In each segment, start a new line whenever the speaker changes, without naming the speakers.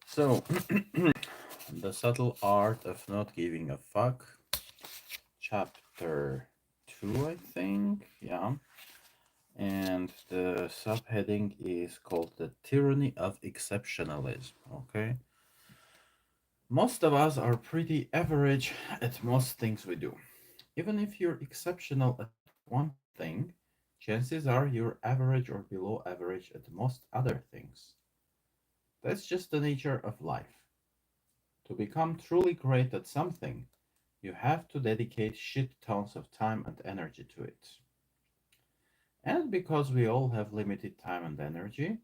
So, the subtle art of not giving a fuck, chapter 2, I think. Yeah. And the subheading is called The Tyranny of Exceptionalism. Okay. Most of us are pretty average at most things we do. Even if you're exceptional at one thing, chances are you're average or below average at most other things. That's just the nature of life. To become truly great at something, you have to dedicate shit tons of time and energy to it. And because we all have limited time and energy,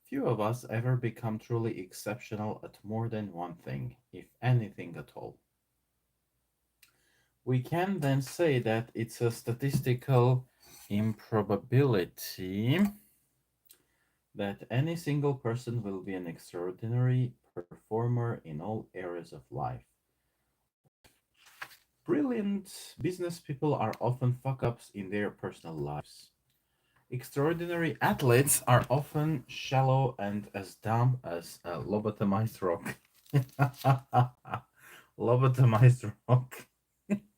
few of us ever become truly exceptional at more than one thing, if anything at all. We can then say that it's a statistical improbability that any single person will be an extraordinary performer in all areas of life. Brilliant business people are often fuck ups in their personal lives. Extraordinary athletes are often shallow and as dumb as a lobotomized rock. Lobotomized rock.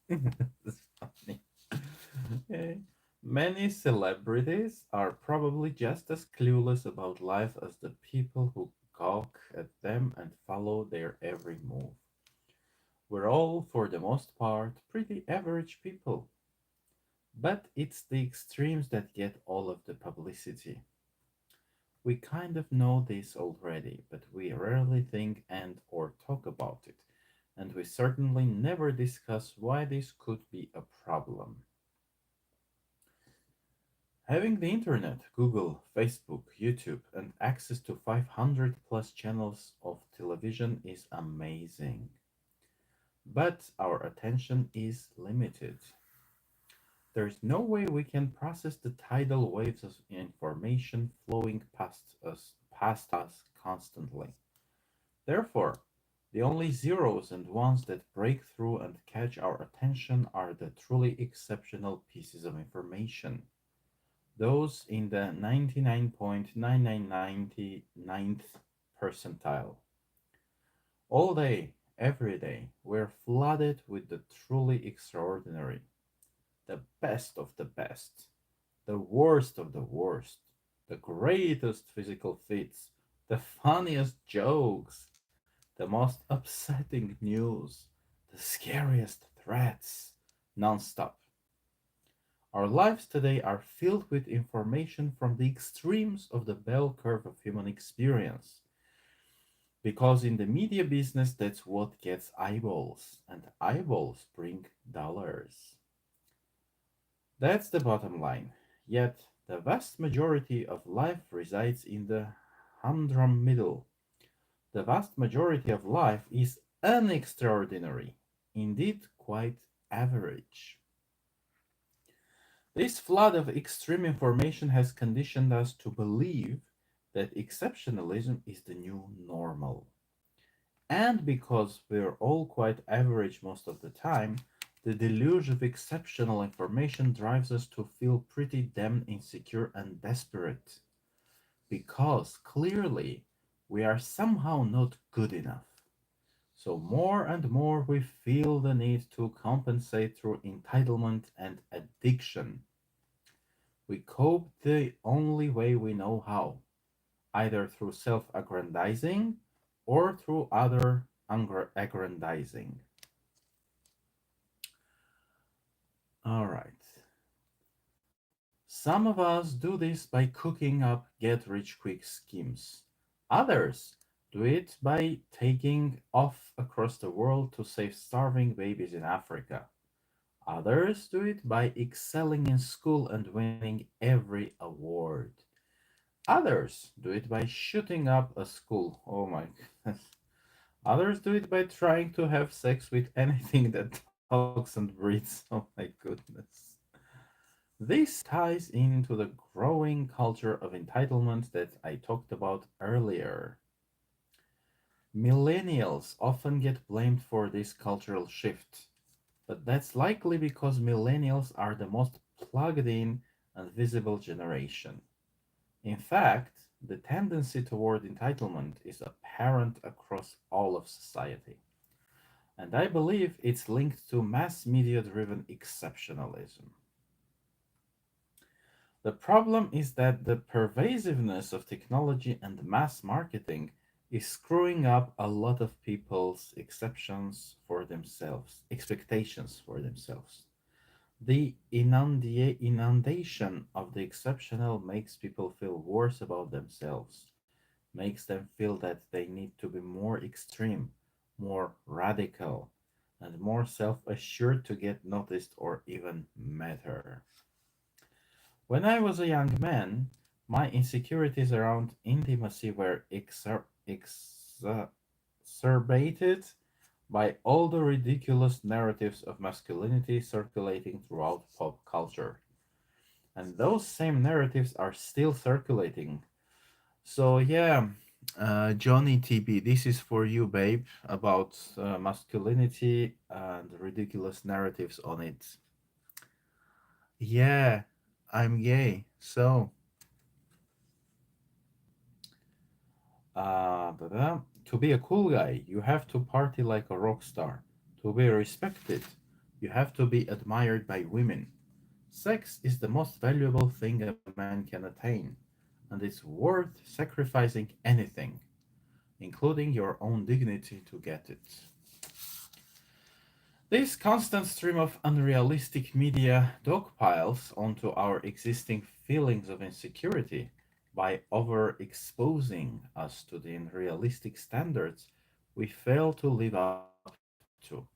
That's funny. Okay. Many celebrities are probably just as clueless about life as the people who gawk at them and follow their every move. We're all, for the most part, pretty average people. But it's the extremes that get all of the publicity. We kind of know this already, but we rarely think and or talk about it. And we certainly never discuss why this could be a problem. Having the internet, Google, Facebook, YouTube, and access to 500 plus channels of television is amazing. But our attention is limited. There's no way we can process the tidal waves of information flowing past us constantly. Therefore, the only zeros and ones that break through and catch our attention are the truly exceptional pieces of information. Those in the 99.9999th percentile. All day, every day, we're flooded with the truly extraordinary, the best of the best, the worst of the worst, the greatest physical feats, the funniest jokes, the most upsetting news, the scariest threats, nonstop. Our lives today are filled with information from the extremes of the bell curve of human experience. Because in the media business, that's what gets eyeballs, and eyeballs bring dollars. That's the bottom line. Yet, the vast majority of life resides in the humdrum middle. The vast majority of life is unextraordinary, indeed quite average. This flood of extreme information has conditioned us to believe that exceptionalism is the new normal. And because we're all quite average most of the time, the deluge of exceptional information drives us to feel pretty damn insecure and desperate. Because clearly we are somehow not good enough. So more and more we feel the need to compensate through entitlement and addiction. We cope the only way we know how, either through self aggrandizing or through other aggrandizing. All right. Some of us do this by cooking up get rich quick schemes. Others do it by taking off across the world to save starving babies in Africa. Others do it by excelling in school and winning every award. Others do it by shooting up a school. Oh my goodness. Others do it by trying to have sex with anything that talks and breathes. Oh my goodness. This ties into the growing culture of entitlement that I talked about earlier. Millennials often get blamed for this cultural shift, but that's likely because millennials are the most plugged in and visible generation. In fact, The tendency toward entitlement is apparent across all of society, and I believe it's linked to mass media driven exceptionalism. The problem is that the pervasiveness of technology and mass marketing is screwing up a lot of people's expectations for themselves. The inundation of the exceptional makes people feel worse about themselves, makes them feel that they need to be more extreme, more radical, and more self assured to get noticed or even matter. When I was a young man, my insecurities around intimacy were exacerbated by all the ridiculous narratives of masculinity circulating throughout pop culture. And those same narratives are still circulating. So, yeah, Johnny TB, this is for you, babe, about masculinity and ridiculous narratives on it. Yeah, I'm gay. So, to be a cool guy, you have to party like a rock star. To be respected, you have to be admired by women. Sex is the most valuable thing a man can attain, and it's worth sacrificing anything, including your own dignity, to get it. This constant stream of unrealistic media dogpiles onto our existing feelings of insecurity by overexposing us to the unrealistic standards we fail to live up to.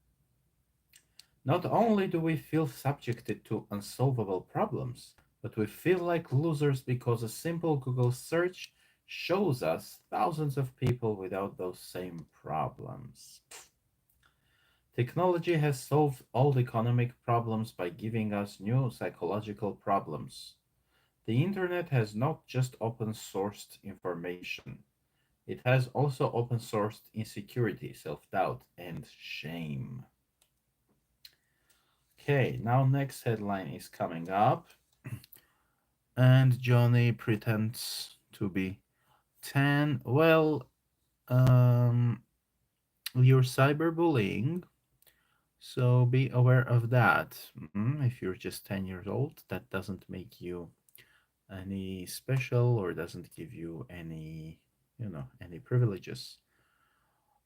Not only do we feel subjected to unsolvable problems, but we feel like losers because a simple Google search shows us thousands of people without those same problems. Technology has solved old economic problems by giving us new psychological problems. The internet has not just open sourced information, it has also open sourced insecurity, self doubt, and shame. Okay, now next headline is coming up, and Johnny pretends to be 10. Well, um, you're cyberbullying, so be aware of that. If you're just 10 years old, that doesn't make you any special or doesn't give you any, any privileges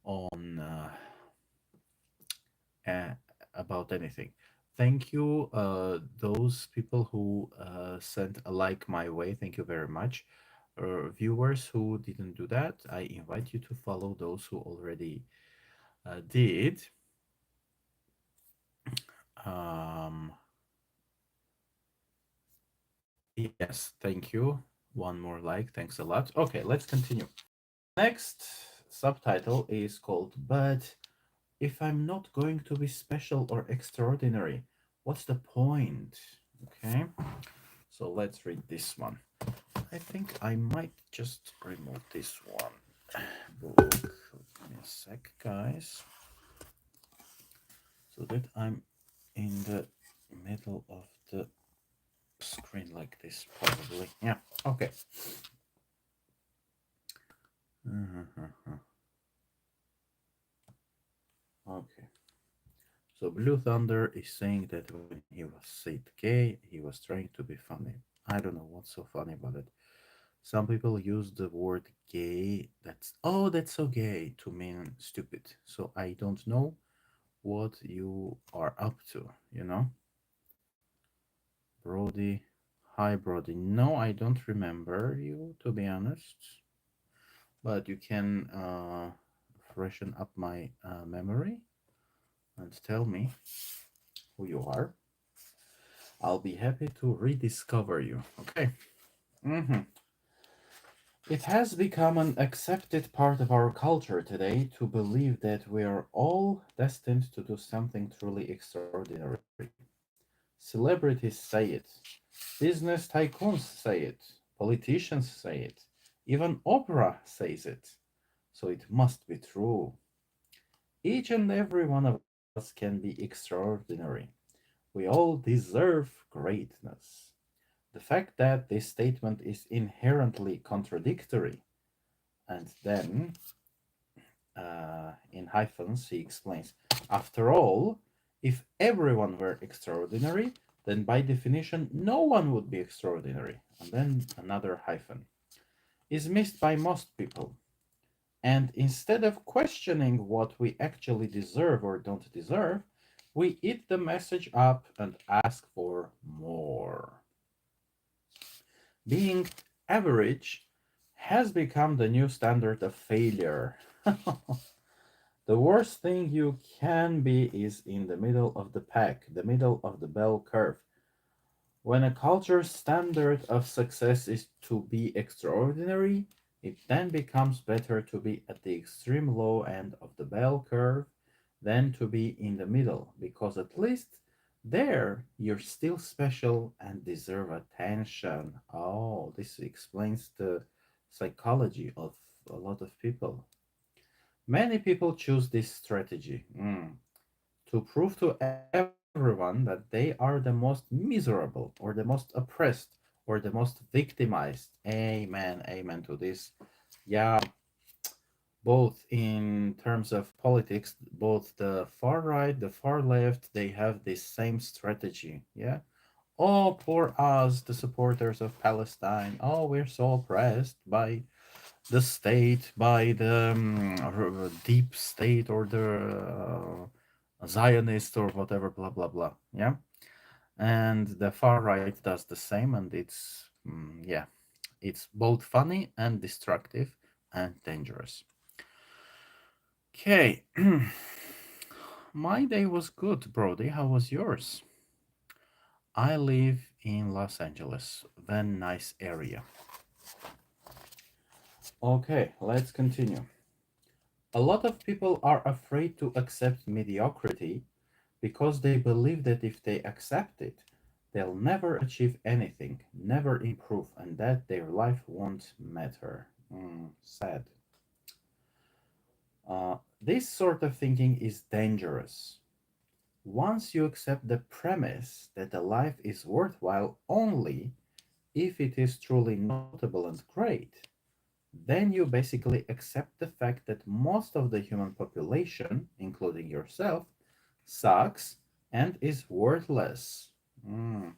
on uh, about anything. Thank you, those people who sent a like my way. Thank you very much. Viewers who didn't do that, I invite you to follow those who already did. Um, yes, thank you. One more like. Thanks a lot. Okay, let's continue. Next subtitle is called But If I'm Not Going to Be Special or Extraordinary, What's the Point? Okay, so let's read this one. I think I might just remove this one book. Give me a sec, guys, so that I'm in the middle of the screen like this, probably. Yeah, okay. Okay. So Blue Thunder is saying that when he was said gay, he was trying to be funny. I don't know what's so funny about it. Some people use the word gay, that's so gay, to mean stupid. So I don't know what you are up to, you know? Brody. Hi, Brody. No, I don't remember you, to be honest. But you can freshen up my memory and tell me who you are. I'll be happy to rediscover you. Okay. It has become an accepted part of our culture today to believe that we are all destined to do something truly extraordinary. Celebrities say it, business tycoons say it, politicians say it, even Oprah says it. So it must be true. Each and every one of us can be extraordinary. We all deserve greatness. The fact that this statement is inherently contradictory, and then in hyphens he explains, after all, if everyone were extraordinary, then by definition no one would be extraordinary. And then another hyphen is missed by most people. And instead of questioning what we actually deserve or don't deserve, we eat the message up and ask for more. Being average has become the new standard of failure. The worst thing you can be is in the middle of the pack, the middle of the bell curve. When a culture's standard of success is to be extraordinary, it then becomes better to be at the extreme low end of the bell curve than to be in the middle, because at least there you're still special and deserve attention. Oh, this explains the psychology of a lot of people. Many people choose this strategy to prove to everyone that they are the most miserable or the most oppressed or the most victimized. Amen, amen to this. Yeah, both in terms of politics, both the far right, the far left, they have this same strategy. Yeah. Oh, poor us, the supporters of Palestine. Oh, we're so oppressed by the state, by the deep state or the Zionist or whatever, blah, blah, blah. Yeah. And the far right does the same, and yeah, it's both funny and destructive and dangerous. Okay. My day was good, Brody. How was yours? I live in Los Angeles, very nice area. Okay, let's continue. A lot of people are afraid to accept mediocrity because they believe that if they accept it, they'll never achieve anything, never improve, and that their life won't matter. Sad. This sort of thinking is dangerous. Once you accept the premise that a life is worthwhile only if it is truly notable and great, then you basically accept the fact that most of the human population, including yourself, sucks and is worthless. Mm.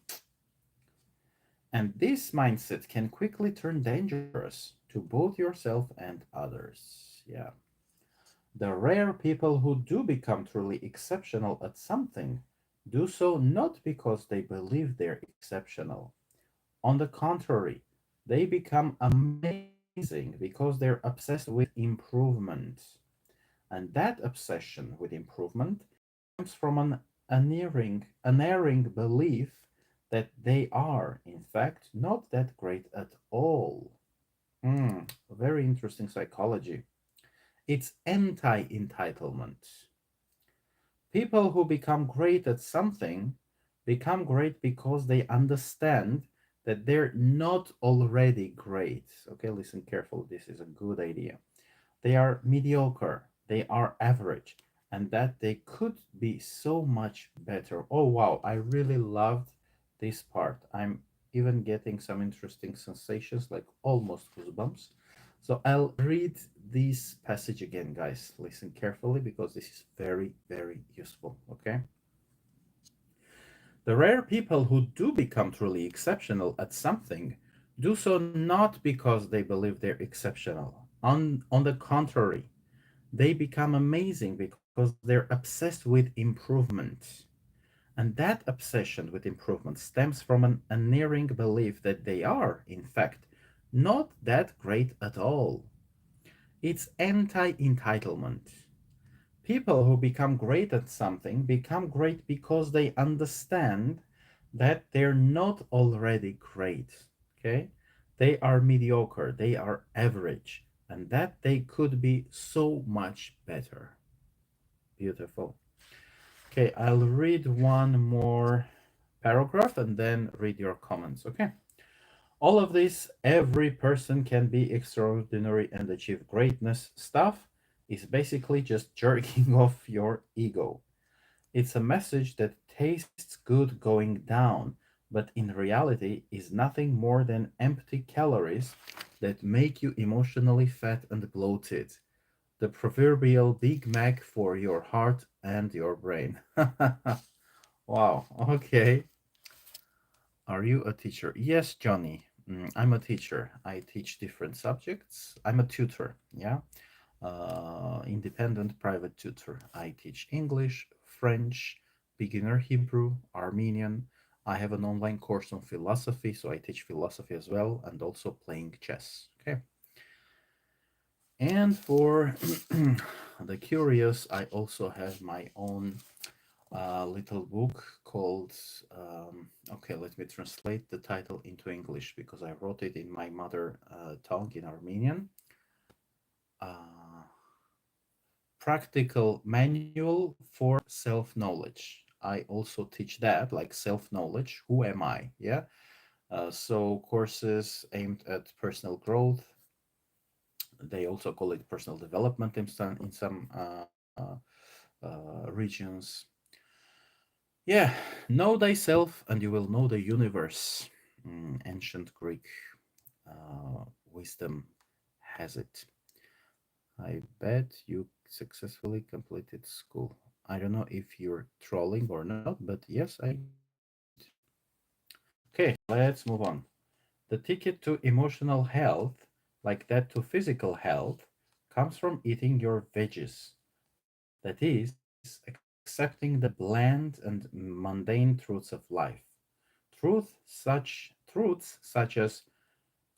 And this mindset can quickly turn dangerous to both yourself and others. Yeah. The rare people who do become truly exceptional at something do so not because they believe they're exceptional. On the contrary, they become amazing because they're obsessed with improvement. And that obsession with improvement comes from an unerring belief that they are, in fact, not that great at all. Very interesting psychology. It's anti entitlement. People who become great at something become great because they understand that they're not already great. Okay, listen carefully. This is a good idea. They are mediocre, they are average, and that they could be so much better. Oh, wow, I really loved this part. I'm even getting some interesting sensations, like almost goosebumps. So I'll read this passage again, guys. Listen carefully because this is very, very useful. Okay. The rare people who do become truly exceptional at something do so not because they believe they're exceptional. On the contrary, they become amazing because they're obsessed with improvement. And that obsession with improvement stems from an unerring belief that they are, in fact, not that great at all. It's anti entitlement. People who become great at something become great because they understand that they're not already great. Okay? They are mediocre, they are average, and that they could be so much better. Beautiful. Okay, I'll read one more paragraph and then read your comments. Okay. All of this, every person can be extraordinary and achieve greatness stuff, is basically just jerking off your ego. It's a message that tastes good going down, but in reality is nothing more than empty calories that make you emotionally fat and bloated. The proverbial Big Mac for your heart and your brain. Wow, okay. Are you a teacher? Yes, Johnny. I'm a teacher. I teach different subjects. I'm a tutor, yeah. Independent private tutor. I teach English, French, beginner Hebrew, Armenian. I have an online course on philosophy, so I teach philosophy as well, and also playing chess. Okay. And for the curious, I also have my own little book called, okay, let me translate the title into English because I wrote it in my mother tongue in Armenian. Uh, Practical Manual for Self Knowledge. I also teach that, like self knowledge. Who am I? Yeah. So courses aimed at personal growth. They also call it personal development in some regions. Yeah, know thyself and you will know the universe. Ancient Greek wisdom has it. I bet you successfully completed school. I don't know if you're trolling or not, but yes, I did. Okay, let's move on. The ticket to emotional health, like that to physical health, comes from eating your veggies. That is, accepting the bland and mundane truths of life. Truths such as,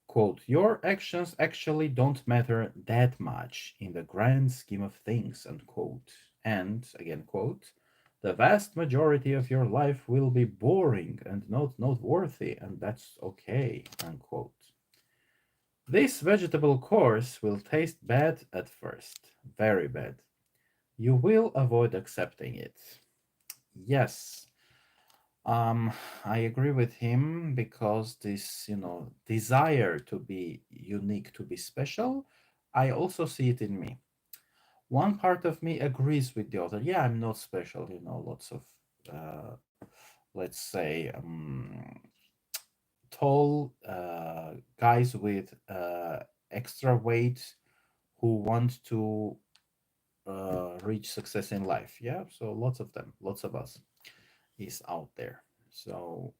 quote, your actions actually don't matter that much in the grand scheme of things, unquote. And, again, quote, the vast majority of your life will be boring and not noteworthy, and that's okay, unquote. This vegetable course will taste bad at first, very bad. You will avoid accepting it. Yes, Um, I agree with him because this, desire to be unique, to be special, I also see it in me. One part of me agrees with the other. Yeah, I'm not special, lots of, uh, let's say, tall guys with extra weight who want to reach success in life. Yeah, so lots of them, lots of us is out there. So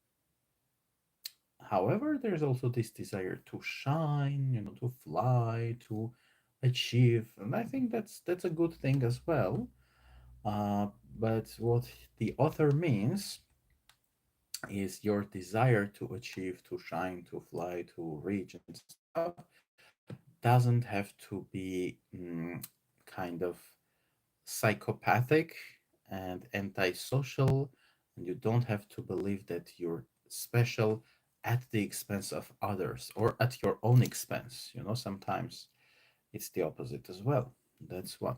however, there's also this desire to shine, to fly, to achieve, and I think that's a good thing as well. Uh, but what the author means is your desire to achieve, to shine, to fly, to reach, and stuff doesn't have to be kind of psychopathic and antisocial, and you don't have to believe that you're special at the expense of others or at your own expense. Sometimes it's the opposite as well. That's what.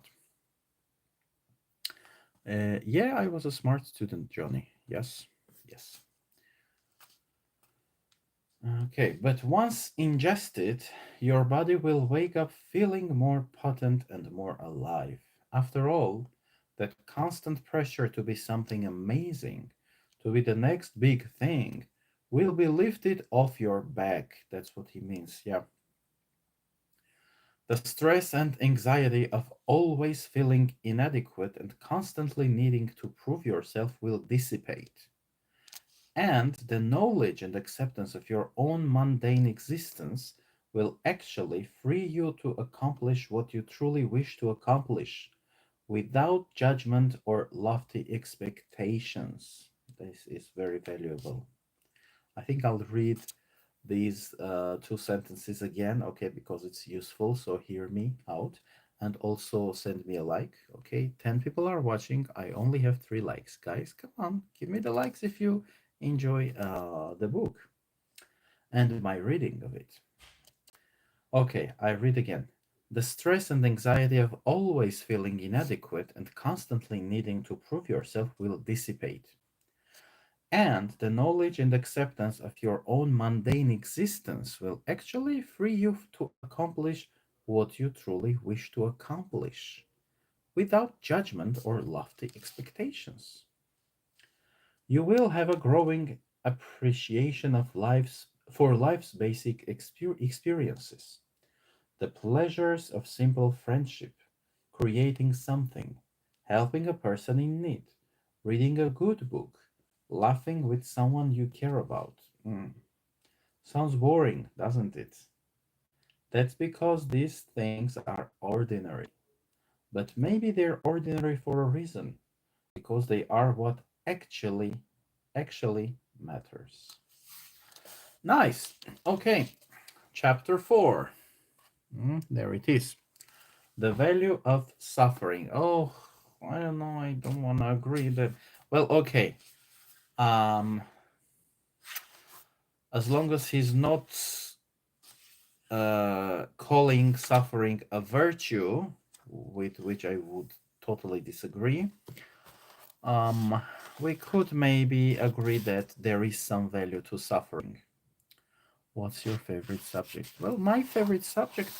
Yeah, I was a smart student, Johnny. Yes, yes. Okay, but once ingested, your body will wake up feeling more potent and more alive. After all, that constant pressure to be something amazing, to be the next big thing, will be lifted off your back. That's what he means, yeah. The stress and anxiety of always feeling inadequate and constantly needing to prove yourself will dissipate. And the knowledge and acceptance of your own mundane existence will actually free you to accomplish what you truly wish to accomplish without judgment or lofty expectations. This is very valuable. I think I'll read these two sentences again, okay, because it's useful. So hear me out and also send me a like, okay? 10 people are watching. I only have 3 likes. Guys, come on, give me the likes if you enjoy the book and my reading of it. Okay, I read again. The stress and anxiety of always feeling inadequate and constantly needing to prove yourself will dissipate. And the knowledge and acceptance of your own mundane existence will actually free you to accomplish what you truly wish to accomplish without judgment or lofty expectations. You will have a growing appreciation of life's basic experiences, the pleasures of simple friendship, creating something, helping a person in need, reading a good book, laughing with someone you care about. Sounds boring, doesn't it? That's because these things are ordinary. But maybe they're ordinary for a reason, because they are what actually matters. Nice. Okay, chapter 4. There it is. The value of suffering. Oh, I don't know. I don't want to agree that. Well, okay. Um, as long as he's not calling suffering a virtue, with which I would totally disagree, um, we could maybe agree that there is some value to suffering. What's your favorite subject? Well, my favorite subject,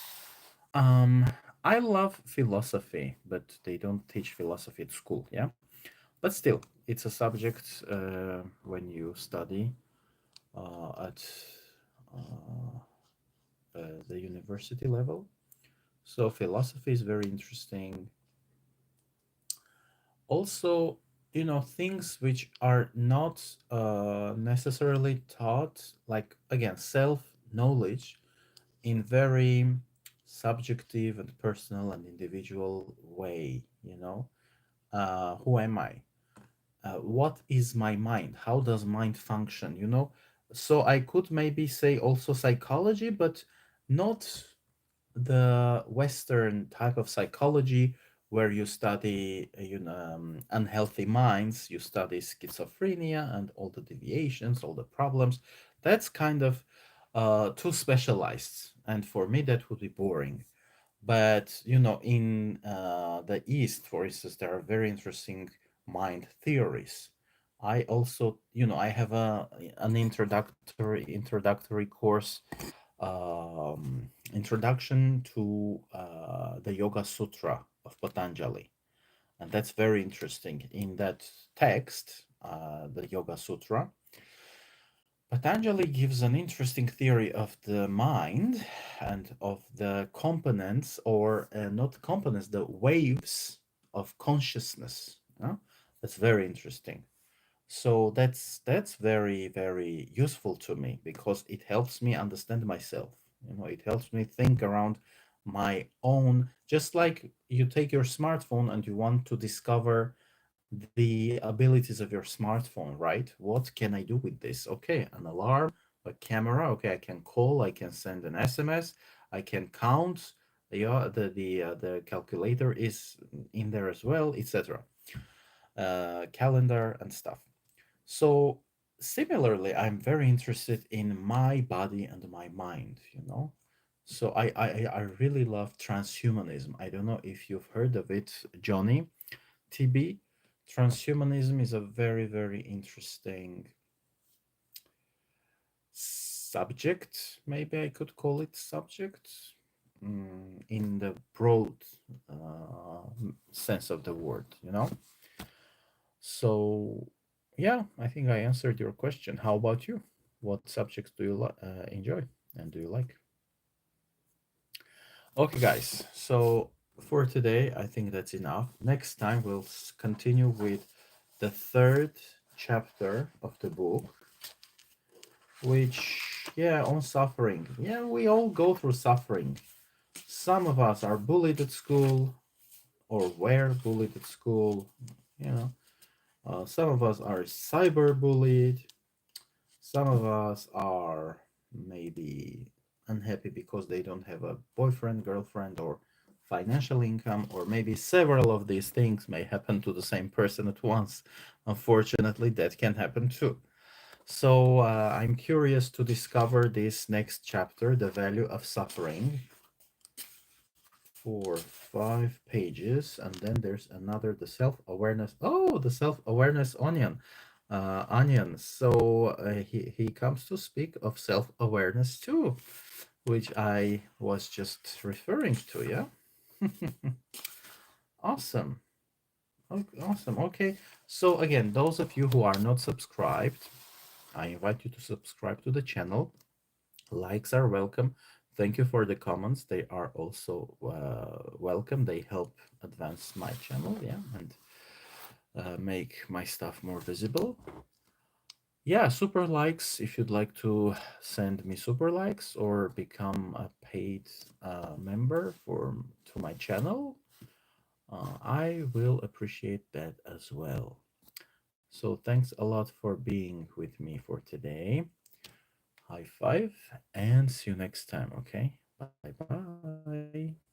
um, I love philosophy, but they don't teach philosophy at school, yeah? But still, it's a subject when you study at uh, the university level. So philosophy is very interesting. Also, things which are not necessarily taught, like again, self knowledge in very subjective and personal and individual way. Who am I? What is my mind? How does mind function? So I could maybe say also psychology, but not the Western type of psychology where you study, unhealthy minds, you study schizophrenia and all the deviations, all the problems. That's kind of too specialized, and for me that would be boring. But in the East, for instance, there are very interesting mind theories. I also, I have an introductory course, introduction to the Yoga Sutra of Patanjali, and that's very interesting. In that text, the Yoga Sutra, Patanjali gives an interesting theory of the mind and of the components, or not components, the waves of consciousness. That's very interesting. So that's very, very useful to me because it helps me understand myself. It helps me think around my own. Just like you take your smartphone and you want to discover the abilities of your smartphone, right? What can I do with this? Okay, an alarm, a camera. Okay, I can call, I can send an SMS, I can count. The calculator is in there as well, etc. Calendar and stuff. So similarly, I'm very interested in my body and my mind. So I really love transhumanism. I don't know if you've heard of it, Johnny. TB. Transhumanism is a very, very interesting subject. Maybe I could call it subject, in the broad sense of the word. So, yeah, I think I answered your question. How about you? What subjects do you enjoy and do you like? Okay, guys. So for today, I think that's enough. Next time, we'll continue with the third chapter of the book, which, yeah, on suffering. Yeah, we all go through suffering. Some of us are bullied at school or were bullied at school. You know, some of us are cyber bullied. Some of us are maybe unhappy because they don't have a boyfriend, girlfriend, or financial income, or maybe several of these things may happen to the same person at once. Unfortunately, that can happen too. So I'm curious to discover this next chapter, The Value of Suffering, for 5 pages. And then there's another, the self-awareness. Oh, the self-awareness onion. So he comes to speak of self-awareness too, which I was just referring to. Yeah. Awesome. Awesome. Okay. So again, those of you who are not subscribed, I invite you to subscribe to the channel. Likes are welcome. Thank you for the comments. They are also welcome. They help advance my channel, yeah, and make my stuff more visible. Yeah, super likes if you'd like to send me super likes or become a paid member for to my channel. I will appreciate that as well. So thanks a lot for being with me for today. High five and see you next time, okay? Bye bye.